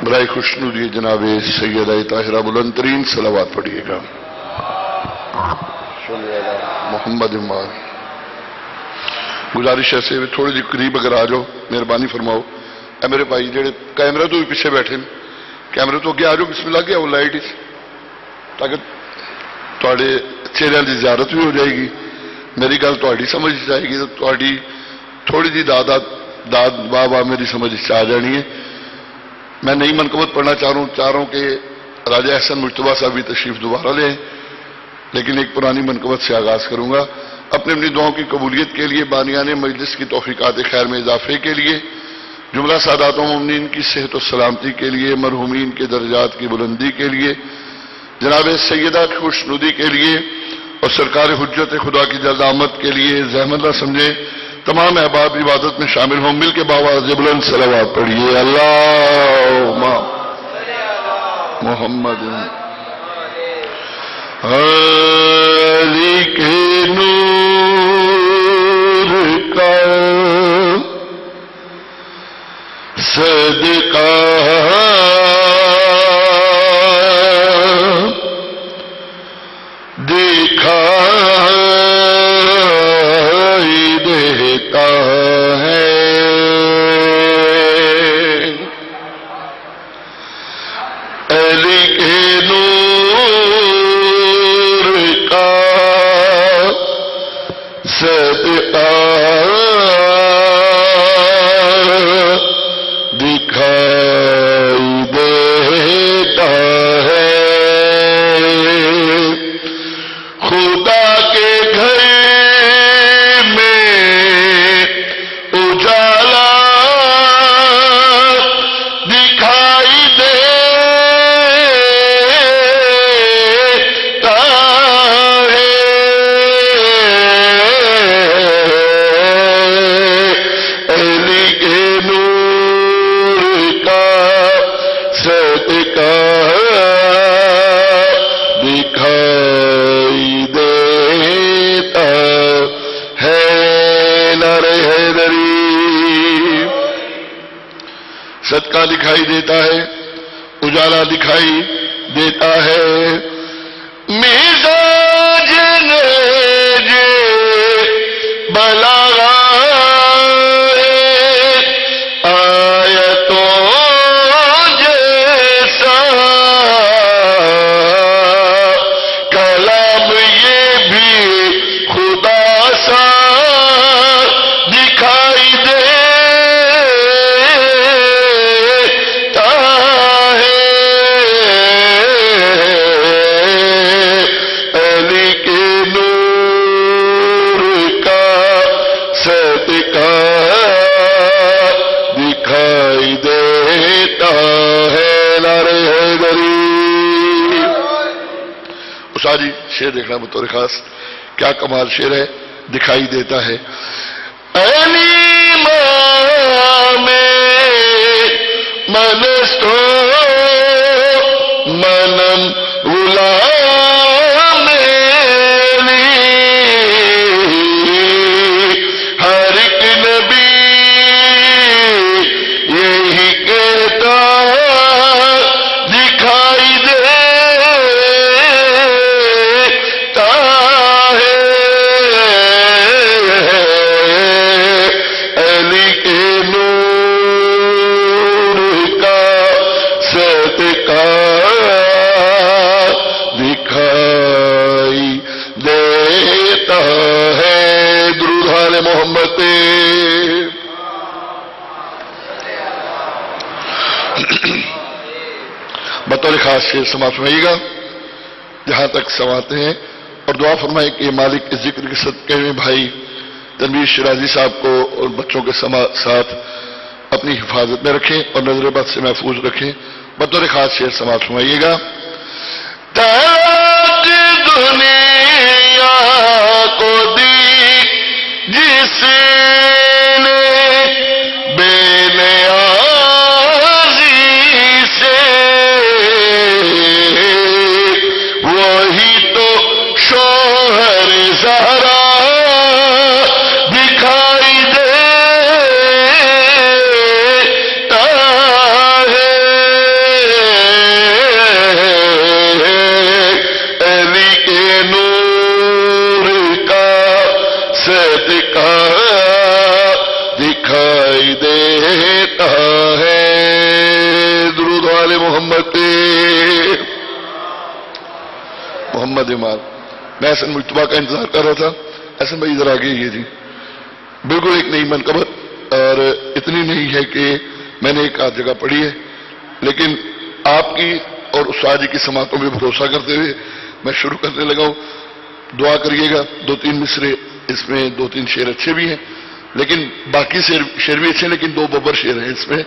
برائے خوشنودی جناب سیدہ طاہرہ بلند ترین صلوات پڑھیے گا. محمد امام گزارش ہے سے تھوڑی جی قریب اگر آ جاؤ مہربانی فرماؤ. اے میرے بھائی جڑے کیمرے تو بھی پیچھے بیٹھے ہیں کیمرے تو اگے آ جاؤ. بسم اللہ کیا وہ لائٹ تاکہ تھوڑے چہرے کی زیارت بھی ہو جائے گی. میری گل تھوڑی سمجھ جائے گی تو تھوڑی تھوڑی جی داد واہ واہ میری سمجھ آ جانی ہے. میں نئی منقبت پڑھنا چاہ رہا ہوں کہ راجہ احسن مجتبیٰ صاحب بھی تشریف دوبارہ لیں لیکن ایک پرانی منقبت سے آغاز کروں گا. اپنی دعاؤں کی قبولیت کے لیے بانیان مجلس کی توفیقات خیر میں اضافے کے لیے جملہ سادات و مومنین کی صحت و سلامتی کے لیے مرحومین کے درجات کی بلندی کے لیے جناب سیدہ کی خوشنودی کے لیے اور سرکار حجت خدا کی جلد آمد کے لیے زحمت نہ سمجھیں تمام احباب عبادت میں شامل ہوں. مل کے باواز بلند صلوات پڑھیے. اللہم محمد علی کے نور کا صدقہ دکھائی دیتا ہے. علی کے نور کا صدقہ دکھائی دیتا ہے. خدا کے گھر میں اجالا دکھائی دیتا ہے. علی کے نور کا صدقہ دکھائی دیتا ہے. نعرہ حیدری. صدقہ دکھائی دیتا ہے اجالا دکھائی دیتا ہے. مزاج نج بلاغا آیتوں جیسا کلام یہ بھی خدا سا دکھائی دیتا ہے. علی کے نور کا صدقہ دکھائی دیتا ہے. نعرہ حیدری. استاد جی شعر دیکھنا بطور خاص کیا کمال شعر ہے. دکھائی دیتا ہے. علی میں منستو منم غلام علی. ہر ایک نبی یہی کہتا دکھائی دیتا ہے. علی کے نور کا صدقہ دکھائی دیتا ہے. درود حال محمد پہ. بطور خاص شعر سماعت فرمائیے گا جہاں تک سماعتے ہیں اور دعا فرمائے کہ مالک کے ذکر کے صدقے میں بھائی تنویر شرازی صاحب کو اور بچوں کے ساتھ اپنی حفاظت میں رکھیں اور نظر بد سے محفوظ رکھیں. بطور خاص شعر سماعت فرمائیے گا. تاج دنیا کو دی جس نے بے نیازی سے وہی تو شوہر زہرا دکھائی دیتا ہے. مال. میں احسن مجتبہ کا انتظار کر رہا تھا. احسن بھائی ادھر آگے یہ جی. بالکل ایک نئی منقبت، اور اتنی نہیں ہے کہ میں نے ایک آدھ جگہ پڑھی ہے، لیکن آپ کی اور استاد جی کی سماعتوں میں بھروسہ کرتے ہوئے میں شروع کرنے لگا ہوں. دعا کریے گا. 2-3 مصرے اس میں 2-3 شعر اچھے بھی ہیں، لیکن باقی شعر بھی اچھے ہیں، لیکن 2 ببر شعر ہیں اس میں.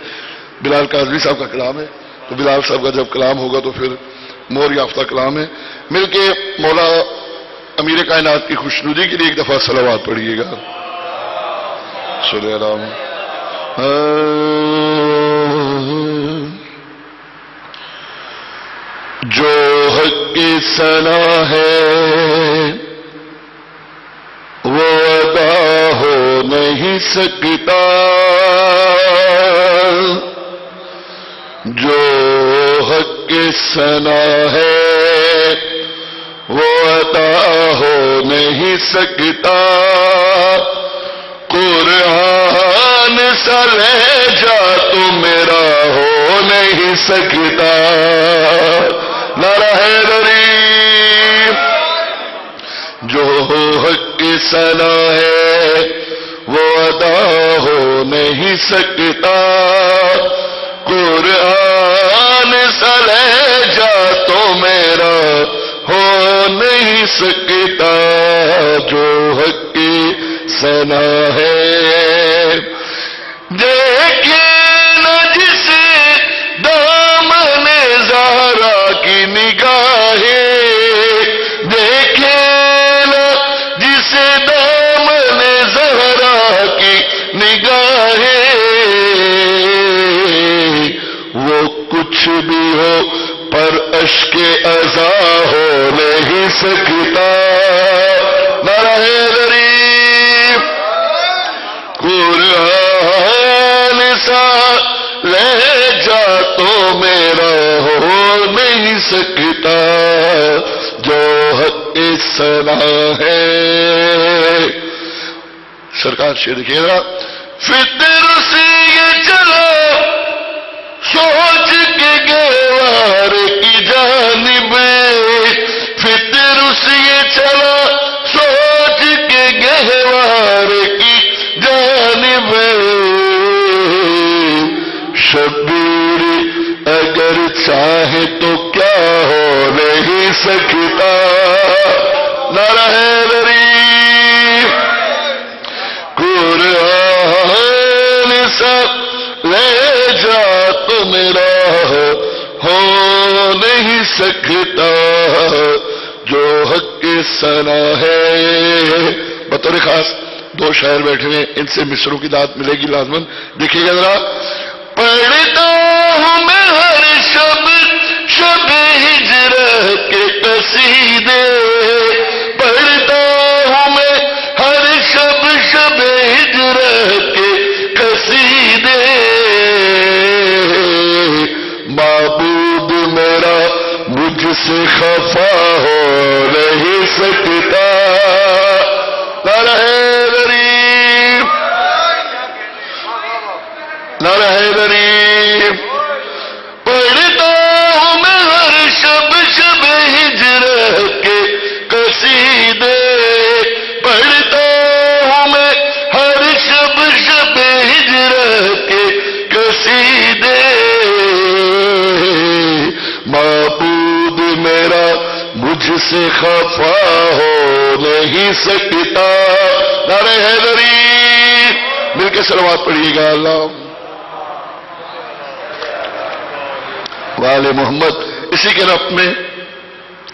بلال کاظمی صاحب کا کلام ہے، تو بلال صاحب کا جب کلام ہوگا تو پھر مور یافتہ کلام ہے. مل کے مولا امیر کائنات کی خوشنودی کے لیے ایک دفعہ صلوات پڑھیے گا. صلی اللہ علیہ. جو حق کی ثنا ہے وہ ادا ہو نہیں سکتا، جو حق کی ثنا ہے وہ ادا ہو نہیں سکتا. قرآن سا لہجہ تو میرا ہو نہیں سکتا. نعرہ حیدری. جو حق کی ثنا ہے وہ ادا ہو نہیں سکتا. قرآن سا لہجہ تو میرا ہو نہیں سکتا. جو حق کی ثنا ہے دیکھے نہ جسے دامن زہرا کی نگاہیں، دیکھے نہ جسے دامن زہرا کی نگاہیں. وہ کچھ بھی ہو پر اشک ازا ہو نہیں سکتا. نعرہ حیدری. قرآن سا لہجہ تو میرا ہو نہیں سکتا. جو حق ثنا ہے. سرکار شعر دیکھیے ذرا. فطر سے یہ چلا سوچ کے گہوار کی جانب، فطر سے یہ چلا سوچ کے گہوار کی جانب. شبیر اگر چاہے تو کیا ہو نہیں سکتا. نعرہ حیدری. قرآن سا لہجہ تو میرا ہو نہیں سکتا. جو حق کی ثنا ہے. بطور خاص 2 شاعر بیٹھے ہیں، ان سے مصروں کی داد ملے گی لازمن. دیکھیے گا ذرا. پڑھتا ہوں میں ہر شب شب ہجرت کے قصیدے، پڑھتا ہوں میں ہر شب شب ہجرت کے قصیدے. معبود میرا مجھ سے خفا ہو نہیں سکتا. نعرہ حیدری. نعرہ حیدری. پڑھتا ہوں میں ہر شب شب ہجرت کے قصیدے، پڑھتا ہوں میں ہر شب شب ہجرت کے قصیدے. معبود میرا مجھ سے خفا ہو نہیں سکتا. نعرہ حیدری. مل کے صلوات پڑھیے گا. اللہ والے محمد. اسی کے رفت میں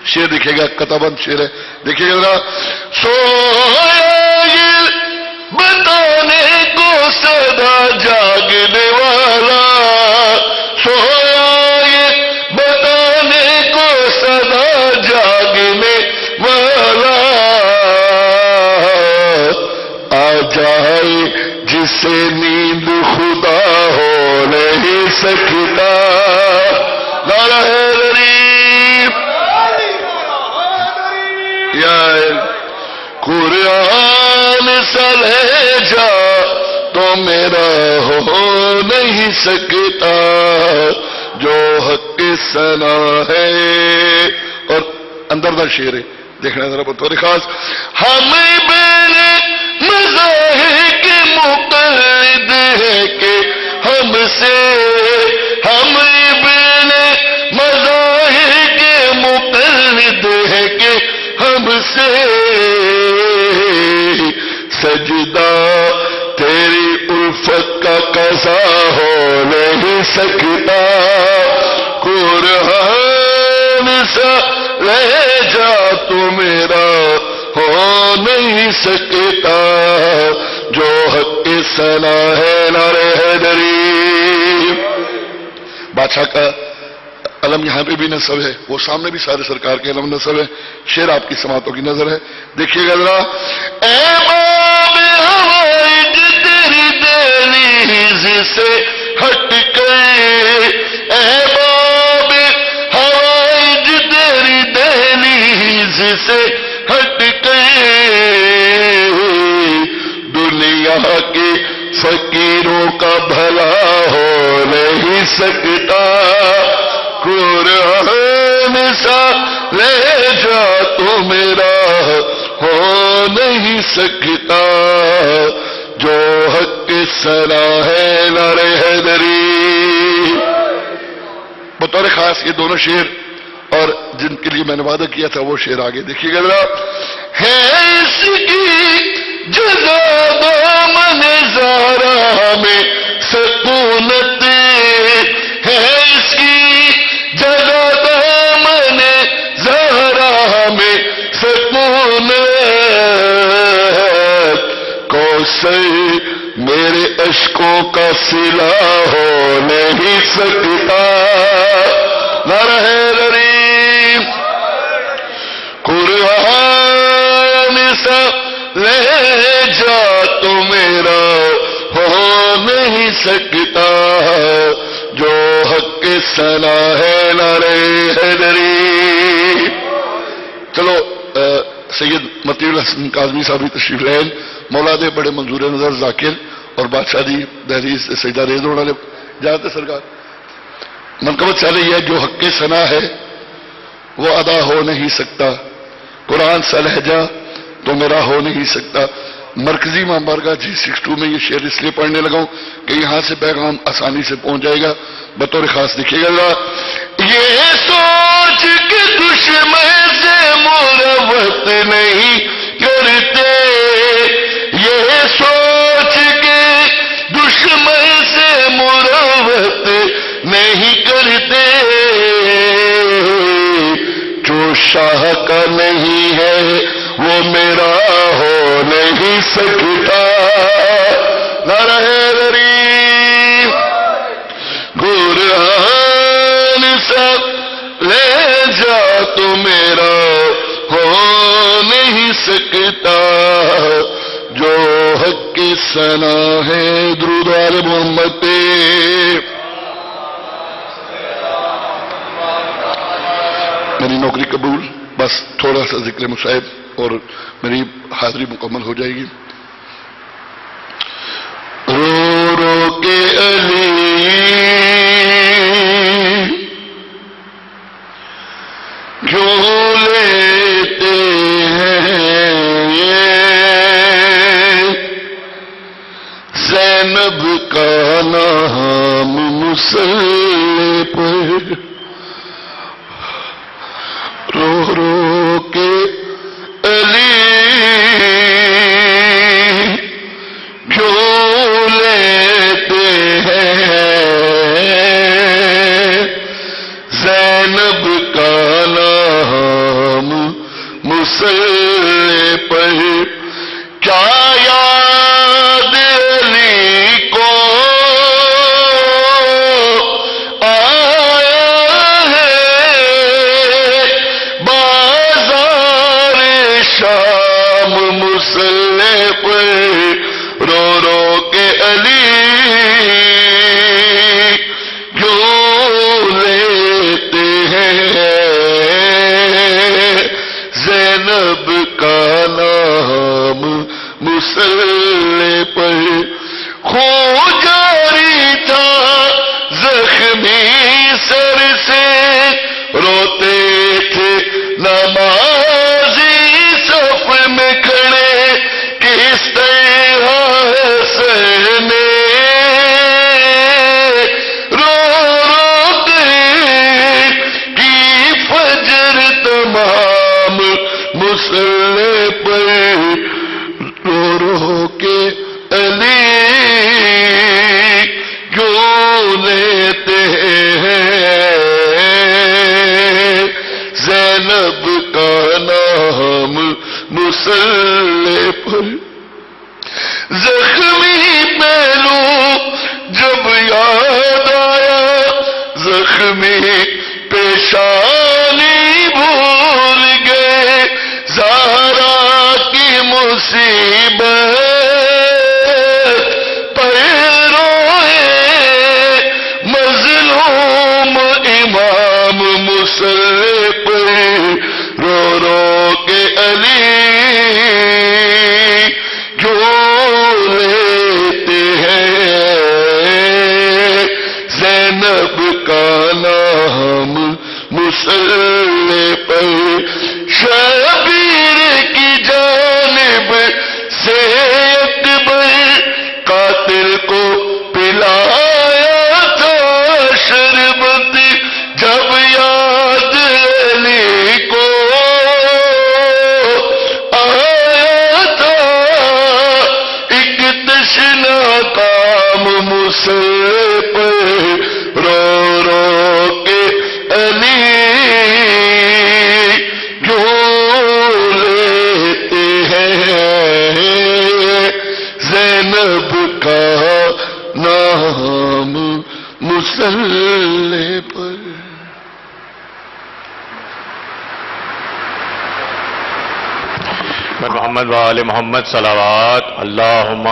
شعر دیکھے گا، قطعبند شعر ہے. دیکھیے گا ذرا. سویا یہ بتانے کو صدا جاگنے والا، سویا یہ بتانے کو صدا جاگنے والا. آ جائے جسے نیند خدا ہو نہیں سکتا. نعرہ حیدری. یا قرآن سا لہجہ تو میرا ہو نہیں سکتا. جو حق ثنا ہے. اور اندر دا شعر ہے. دیکھنا ذرا بطور خاص. ہم بین مذاہب کے مقلد ہے کہ ہم سے، ہم بین مذاہب کے مقلد ہے کہ ہم سے سجدہ تیری الفت کا قضا ہو نہیں سکتا. قرآن سا لے جا تو میرا ہو نہیں سکتا. جو حق ثنا ہے نعرہ حیدری. بادشاہ کا علم یہاں پہ بھی نصب ہے، وہ سامنے بھی سارے سرکار کے علم نصب ہے. شعر آپ کی سماعتوں کی نظر ہے، دیکھیے گا ذرا. اے باب ہوائج تیری دہلیز سے ہٹ کر، اے باب ہوائج تیری دہلیز سے ہٹ کر، دنیا کے فقیروں کا بھلا ہو نہیں سکتا. قرآن سا لے جا تو میرا ہو نہیں سکتا. جو حق ثنا ہے نعرہ حیدری. بطور خاص یہ دونوں شعر اور جن کے لیے میں نے وعدہ کیا تھا وہ شعر آگے دیکھیے گا ذرا. ہے اس کی جزا دامن زہرا میں سکونت، ہے اس کی جزا دامن زہرا میں سکونت. کوثر میرے اشکوں کا صلہ ہو نہیں سکتا. نعرہ حیدری. قرآن سا لے جا تو میرا ہو نہیں سکتا. جو حق ثنا ہے نعرہ حیدری. چلو سید مطیع الحسن کاظمی صاحب بھی تشریف لائیں. مولا دے بڑے منظور نظر ذاکر اور بادشاہ دی دہلیز سجدہ ریز ہونے والے جانتے سرکار. منقبت چاہیے یہ جو حق ثنا ہے وہ ادا ہو نہیں سکتا. قرآن سا لہجہ تو میرا ہو نہیں سکتا. مرکزی امام بارگاہ G62 میں یہ شعر اس لیے پڑھنے لگا ہوں کہ یہاں سے پیغام آسانی سے پہنچ جائے گا. بطور خاص دیکھیے گا. یہ سوچ کے دشمن سے مروت نہیں کرتے، یہ سوچ کے دشمن سے مروت نہیں کرتے. جو شاہ کا نہیں ہے وہ میرا ہو نہیں سکتا. نعرہ حیدری. قرآن سا لے جا تو میرا ہو نہیں سکتا. جو حق ثنا ہے درود علی محمد پہ. میری نوکری قبول، بس تھوڑا سا ذکر مصائب اور میری حاضری مکمل ہو جائے گی. رو رو کے علی کیوں لیتے ہیں یہ، زینب کا نام مسلح پر. رو رو کے علی کیوں لیتے ہیں، زینب کا نام مسلح پر. کیا یاد علی کو مسلح پر. رو رو کے علی کیوں لیتے ہیں، زینب کا نام مسلح پر. خون جاری تھا زخمی سر سے، روتے تھے نمازی کو پلایا تھا شربت جب یاد علی کو آیا تھا ایک تشنا کام مسئلے پہ رو رو کے علی کیوں لیتے ہیں زینب کا نام مسئلے پر. محمد وآل محمد صلوات اللہم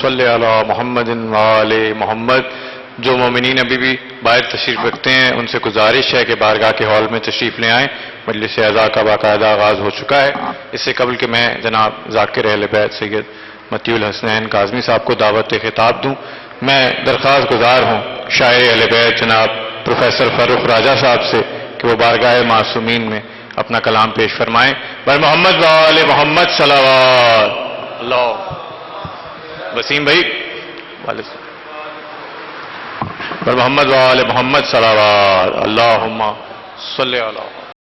صلی علی محمد وآل محمد. جو مومنین ابھی بھی باہر تشریف رکھتے ہیں ان سے گزارش ہے کہ بارگاہ کے ہال میں تشریف لے آئیں. مجلس اعزاز کا باقاعدہ آغاز ہو چکا ہے. اس سے قبل کہ میں جناب ذاکر اہل بیت سید مطیع الحسنین کاظمی صاحب کو دعوت خطاب دوں، میں درخواست گزار ہوں شاعر اہل بیت جناب پروفیسر فاروق راجہ صاحب سے کہ وہ بارگاہ معصومین میں اپنا کلام پیش فرمائیں. بر محمد وآل محمد صلوات. اللہ وسیم بھائی بر محمد وآل محمد صلوات. اللہم صلی علی